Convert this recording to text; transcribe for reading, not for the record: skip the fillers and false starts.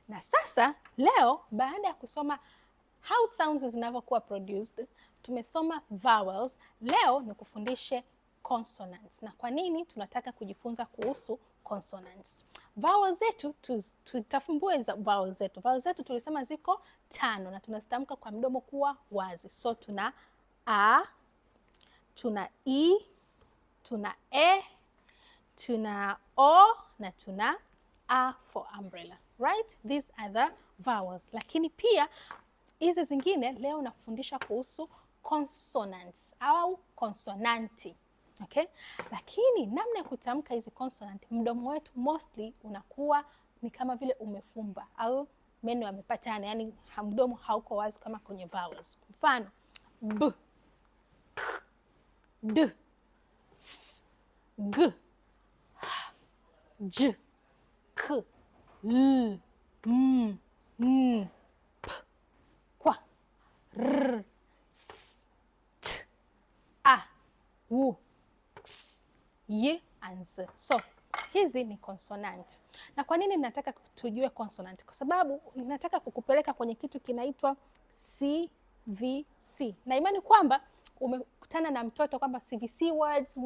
Na sasa leo baada ya kusoma how sounds zinavyokuwa produced, tumesoma vowels, leo ni kufundishe consonants. Na kwa nini tunataka kujifunza kuhusu consonants? Vowels zetu, tutafumbue vowels zetu. Vowels zetu tulisema ziko 5 na tunazitamka kwa mdomo kuwa wazi. So tuna a, tuna i, tuna e, tuna o na tuna a for umbrella. Right? These are the vowels. Lakini pia hizi zingine leo nafundisha kuhusu consonants au konsonanti. Okay? Lakini namna ya kutamka hizi consonant, mdomo wetu mostly unakuwa ni kama vile umefumba au meno yamepatana, yani mdomo hauko wazi kama kwenye vowels. Mfano, b, p, d, f, g, h, j, k, l, m, n, p, kwa, r, s, t, a, u, x, y and z. So hizi ni consonant. Na kwa nini nataka tujue consonant? Kwa sababu ninataka kukupeleka kwenye kitu kinaitwa CVC. Na imani kwamba umekutana na mtoto kwamba CVC words